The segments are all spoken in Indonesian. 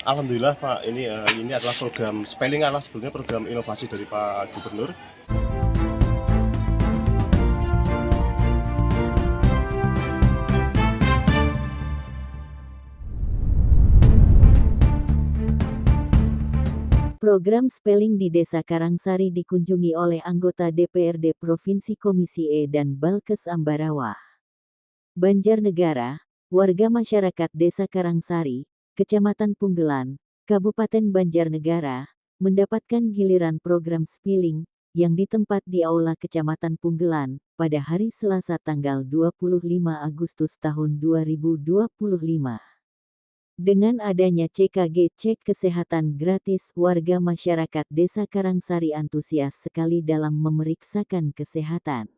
Alhamdulillah Pak, ini adalah program spelling adalah sebetulnya program inovasi dari Pak Gubernur. Program spelling di Desa Karangsari dikunjungi oleh anggota DPRD Provinsi Komisi E dan Balkes Ambarawa. Banjarnegara, warga masyarakat Desa Karangsari, Kecamatan Punggelan, Kabupaten Banjarnegara, mendapatkan giliran program spelling yang ditempat di Aula Kecamatan Punggelan pada hari Selasa tanggal 25 Agustus tahun 2025. Dengan adanya CKG cek kesehatan gratis, warga masyarakat Desa Karangsari antusias sekali dalam memeriksakan kesehatan.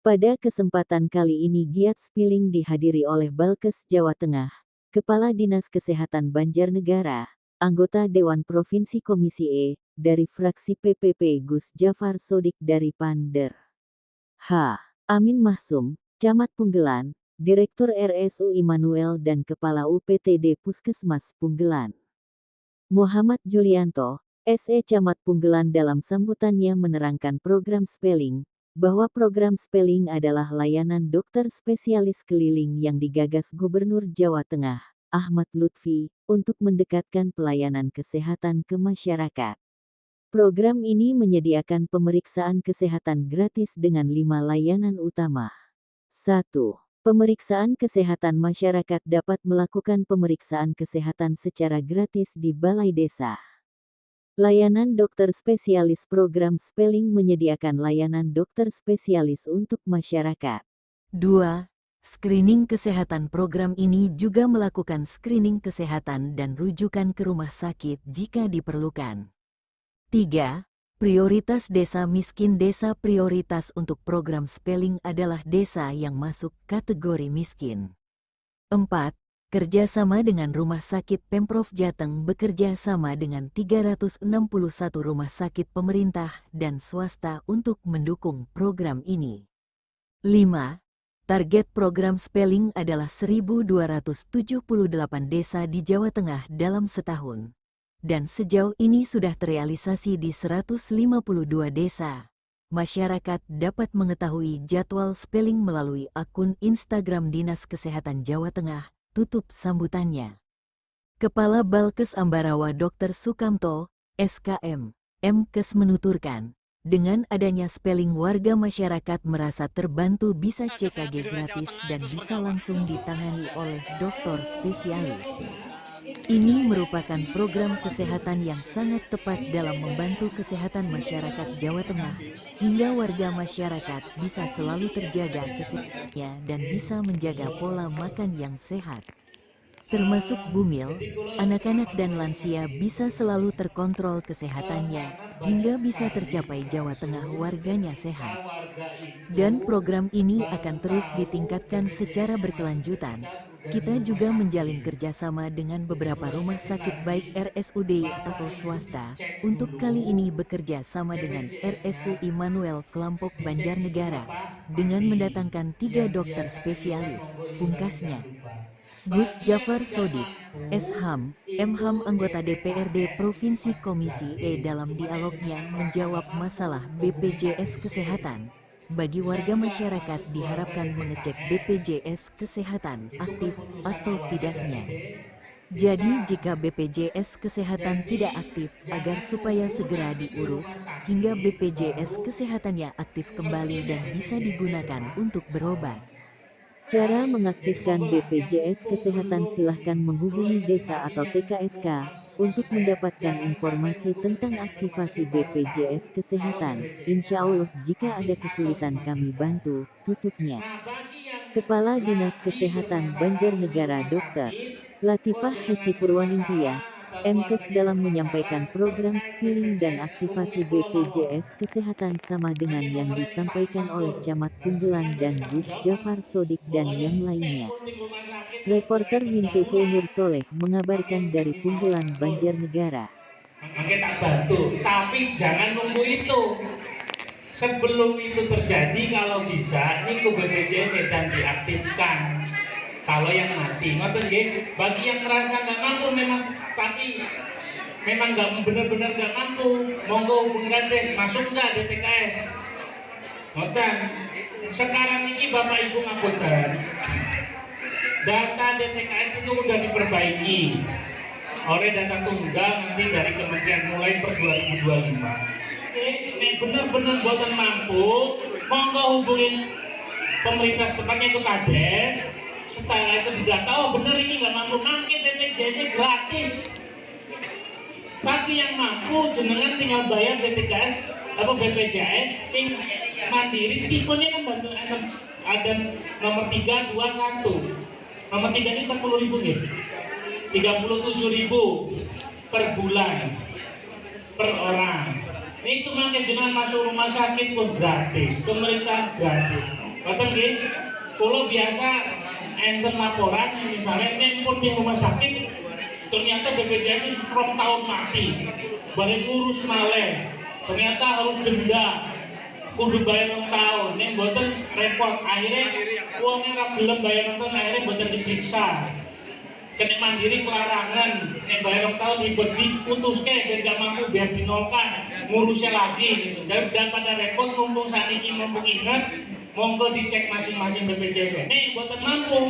Pada kesempatan kali ini giat spelling dihadiri oleh Balkes Jawa Tengah, Kepala Dinas Kesehatan Banjarnegara, anggota Dewan Provinsi Komisi E, dari fraksi PPP Gus Jafar Sodik dari Pander. H. Amin Mahsum, Camat Punggelan, Direktur RSU Immanuel dan Kepala UPTD Puskesmas Punggelan. Muhammad Julianto, SE Camat Punggelan dalam sambutannya menerangkan program spelling, bahwa program spelling adalah layanan dokter spesialis keliling yang digagas Gubernur Jawa Tengah, Ahmad Lutfi, untuk mendekatkan pelayanan kesehatan ke masyarakat. Program ini menyediakan pemeriksaan kesehatan gratis dengan 5 layanan utama. 1. Pemeriksaan kesehatan masyarakat dapat melakukan pemeriksaan kesehatan secara gratis di Balai Desa. Layanan dokter spesialis. Program spelling menyediakan layanan dokter spesialis untuk masyarakat. 2. Screening kesehatan. Program ini juga melakukan screening kesehatan dan rujukan ke rumah sakit jika diperlukan. 3. Prioritas desa miskin. Desa prioritas untuk program spelling adalah desa yang masuk kategori miskin. 4. Kerjasama dengan Rumah Sakit Pemprov Jateng. Bekerja sama dengan 361 rumah sakit pemerintah dan swasta untuk mendukung program ini. 5. Target program spelling adalah 1.278 desa di Jawa Tengah dalam setahun. Dan sejauh ini sudah terrealisasi di 152 desa. Masyarakat dapat mengetahui jadwal spelling melalui akun Instagram Dinas Kesehatan Jawa Tengah, tutup sambutannya. Kepala Balkes Ambarawa Dr. Sukamto, SKM, MKes menuturkan, dengan adanya spelling warga masyarakat merasa terbantu, bisa CKG gratis dan bisa langsung ditangani oleh dokter spesialis. Ini merupakan program kesehatan yang sangat tepat dalam membantu kesehatan masyarakat Jawa Tengah, hingga warga masyarakat bisa selalu terjaga kesehatannya dan bisa menjaga pola makan yang sehat. Termasuk bumil, anak-anak dan lansia bisa selalu terkontrol kesehatannya, hingga bisa tercapai Jawa Tengah warganya sehat. Dan program ini akan terus ditingkatkan secara berkelanjutan. Kita juga menjalin kerjasama dengan beberapa rumah sakit baik RSUD atau swasta, untuk kali ini bekerja sama dengan RSU Immanuel Kelampok Banjarnegara, dengan mendatangkan 3 dokter spesialis, pungkasnya. Gus Jafar Sodik, SHAM, MHAM anggota DPRD Provinsi Komisi E dalam dialognya menjawab masalah BPJS Kesehatan. Bagi warga masyarakat diharapkan mengecek BPJS Kesehatan aktif atau tidaknya. Jadi jika BPJS Kesehatan tidak aktif, agar supaya segera diurus, hingga BPJS Kesehatannya aktif kembali dan bisa digunakan untuk berobat. Cara mengaktifkan BPJS Kesehatan, silahkan menghubungi desa atau TKSK untuk mendapatkan informasi tentang aktivasi BPJS Kesehatan. Insya Allah jika ada kesulitan kami bantu, tutupnya. Kepala Dinas Kesehatan Banjarnegara Dr. Latifah Hesti Purwaningtyas, MKes dalam menyampaikan program spelling dan aktivasi BPJS Kesehatan sama dengan yang disampaikan oleh Camat Punggelan dan Gus Jafar Sodik dan yang lainnya. Reporter WIN TV Nur Soleh mengabarkan dari Punggelan Banjarnegara. Makanya tak bantu, tapi jangan nunggu itu. Sebelum itu terjadi, kalau bisa niku BPJS sedang diaktifkan. Kalau yang mati, bagi yang merasa nggak mampu memang tapi memang nggak benar-benar nggak mampu, monggo hubungi Kades, masuk nggak DTKS? Ngoten. Sekarang ini Bapak Ibu ngapunten, data DTKS itu udah diperbaiki oleh data tunggal nanti dari Kementerian mulai per 2025. Benar-benar buatan mampu, monggo hubungin pemerintah setempat itu Kades. Setelah itu didata, oh bener ini nggak mampu, nanti BPJS gratis. Tapi yang mampu jenengan tinggal bayar DTKS apa BPJS sing mandiri, tipenya kan bantu ada nomor 321. Nomor 3 ini 40.000 nih. 37.000 per bulan per orang. Itu makanya jenengan masuk rumah sakit pun gratis, pemeriksaan gratis. Bahkan nggih, kalau biasa enten laporan misalnya nempel di rumah sakit ternyata BPJS itu from tahun mati, bareng ngurus maleh, ternyata harus denda, kudu bayar 6 tahun, ini buatan repot, akhirnya uangnya ra gelem bayar 6 tahun, akhirnya buatan diperiksa, kena mandiri kelarangan, yang bayar 6 tahun ribet diputuske, dan gak mampu biar dinolkan, ngurusnya lagi, gitu. Dan pada repot, mumpung saat ini mumpung ingat, monggo dicek masing-masing BPJS, nih buatan mampu,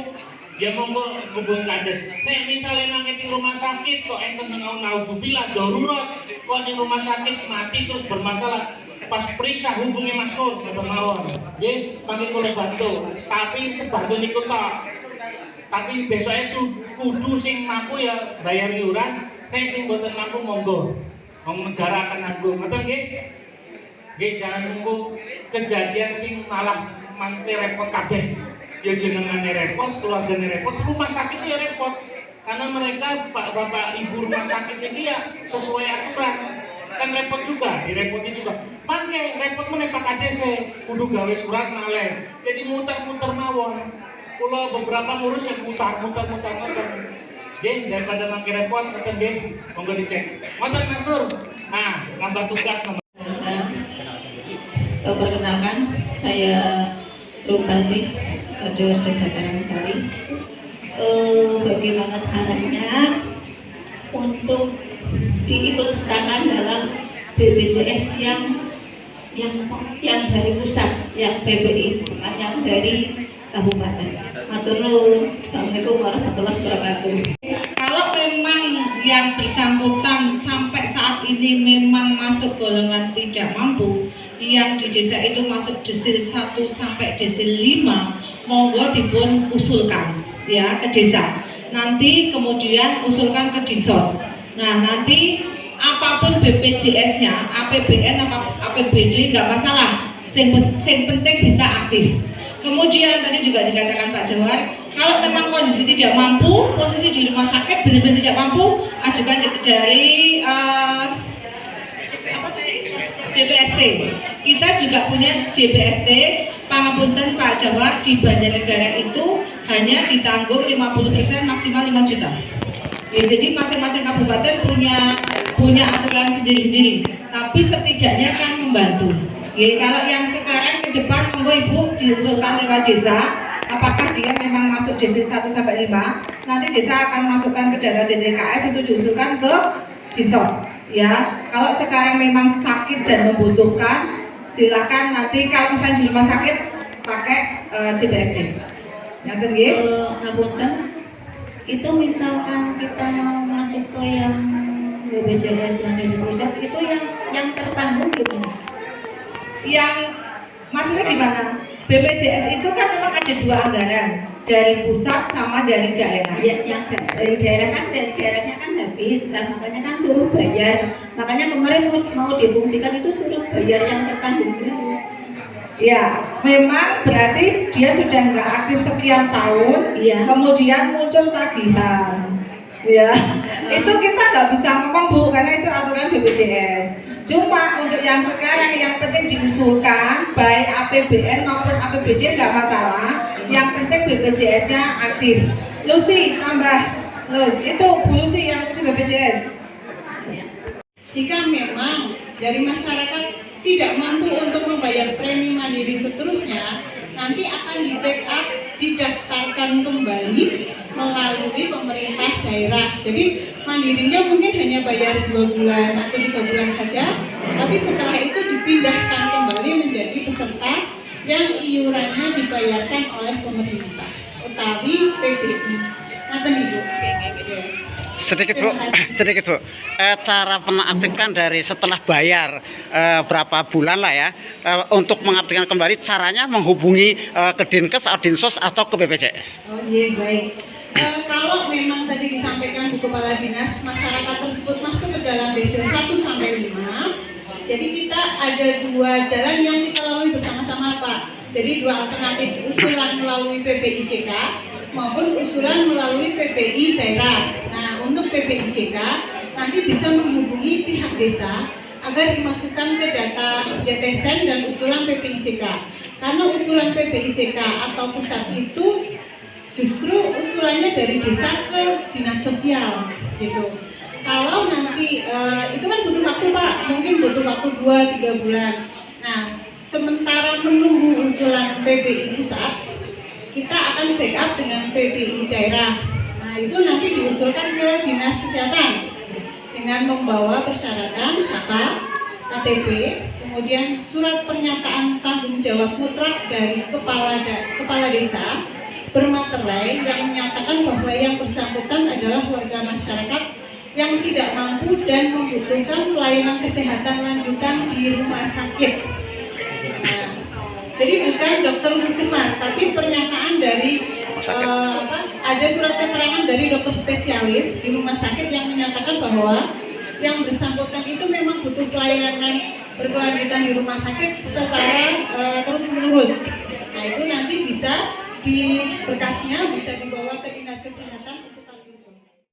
ya monggo hubungi Kades. Nek misalnya nangis di rumah sakit kok enten naudzubillah darurat, kok di rumah sakit mati terus bermasalah, pas periksa hubungi Mas Kos kata mawon. Nggih, mangke kula bantu. Tapi sebantu niku tok. Tapi besoknya itu kudu sing mampu ya bayar iuran, nek sing mboten mampu monggo. Wong negara akan nanggung. Ngoten nggih? Nggih, jangan nunggu kejadian sing malah mangke repot kabeh. Ya jenengannya repot, keluarganya repot, rumah sakit ya repot. Karena mereka bapak ibu rumah sakit ini ya sesuai aturan. Kan repot juga, direpoti juga. Mangke repot meneh Pak Kades kudu gawe surat maleh. Jadi muter-muter mawon. Kula beberapa ngurus yang muter. Nggih, daripada mangke repot ngoten nggih, monggo dicek. Ngoten Mas Nur. Nah, nambah tugas Perkenalkan, saya Rupasi, kader Desa Karangsari. Bagaimana caranya untuk diikutsertakan dalam BPJS yang dari pusat, yang PBI, bukan yang dari kabupaten. Matur nuwun. Assalamualaikum warahmatullahi wabarakatuh. Kalau memang yang bersangkutan sampai saat ini memang masuk golongan tidak mampu, yang di desa itu masuk desil 1 sampai desil 5, monggo dipun usulkan ya ke desa. Nanti kemudian usulkan ke Dinsos. Nah, nanti apapun BPJS-nya, APBN apa APBD nggak masalah. Yang penting bisa aktif. Kemudian tadi juga dikatakan Pak Jawar, kalau memang kondisi tidak mampu, posisi di rumah sakit benar-benar tidak mampu, ajukan dari JBST. Kita juga punya JBST. Pangapunten Pak Jawar, di Banjarnegara itu hanya ditanggung 50%, maksimal 5 juta. Ya, jadi masing-masing kabupaten punya aturan sendiri-sendiri. Tapi setidaknya kan membantu. Ya, kalau yang sekarang ke depan, monggo Ibu diusulkan lewat desa. Apakah dia memang masuk desil 1 sampai 5? Nanti desa akan masukkan ke dana DTKS itu diusulkan ke Dinsos. Ya, kalau sekarang memang sakit dan membutuhkan, silakan nanti kalau misalnya di rumah sakit pakai JBST. Ngaten nggih? Ngapunten, itu misalkan kita mau masuk ke yang BPJS yang dari pusat, itu yang tertanggung gimana? Yang maksudnya gimana? BPJS itu kan memang ada 2 anggaran, dari pusat sama dari daerah. Ya, yang dari daerah kan, dari daerahnya kan habis, nah, makanya kan suruh bayar. Makanya kemarin mau difungsikan itu suruh bayar yang tertanggung dulu. Ya, memang berarti dia sudah nggak aktif sekian tahun, Iya. kemudian muncul tagihan. Ya, itu kita nggak bisa ngomong Bu, karena itu aturan BPJS. Cuma untuk yang sekarang yang penting diusulkan baik APBN maupun APBD nggak masalah. Yang penting BPJS-nya aktif. Lucy tambah, itu Bu Lucy yang ngurus BPJS. Jika memang dari masyarakat tidak mampu untuk membayar premi mandiri seterusnya, nanti akan di backup, didaftarkan kembali melalui pemerintah daerah. Jadi mandirinya mungkin hanya bayar 2 bulan atau 3 bulan saja, tapi setelah itu dipindahkan kembali menjadi peserta yang iurannya dibayarkan oleh pemerintah utawi PBI. Ngaten Ibu. Sedikit Bu, sedikit Bu. Cara mengaktifkan dari setelah bayar berapa bulan lah ya, untuk mengaktifkan kembali caranya menghubungi ke Dinkes, Dinsos atau ke BPJS. Oh iya, baik. Kalau memang tadi disampaikan Bu Kepala Dinas, masyarakat tersebut masuk ke dalam desil 1 sampai 5, jadi kita ada 2 jalan yang kita lalui bersama-sama Pak. Jadi 2 alternatif, usulan melalui PPIJK maupun usulan melalui PPI daerah. Nah, untuk PPIJK nanti bisa menghubungi pihak desa agar dimasukkan ke data DTSEN dan usulan PPIJK. Karena usulan PPIJK atau pusat itu justru usulannya dari desa ke dinas sosial gitu. Kalau nanti itu kan butuh waktu Pak, mungkin butuh waktu 2-3 bulan. Nah, sementara menunggu usulan PPI pusat, kita akan backup dengan PPI daerah. Nah, itu nanti diusulkan ke dinas kesehatan dengan membawa persyaratan KTP, kemudian surat pernyataan tanggung jawab mutlak dari kepala desa bermaterai yang menyatakan bahwa yang bersangkutan adalah warga masyarakat yang tidak mampu dan membutuhkan pelayanan kesehatan lanjutan di rumah sakit. Nah, jadi bukan dokter puskesmas, tapi pernyataan dari ada surat keterangan dari dokter spesialis di rumah sakit yang menyatakan bahwa yang bersangkutan itu memang butuh pelayanan berkelanjutan di rumah sakit secara terus menerus. Nah, itu nanti bisa di berkasnya bisa dibawa ke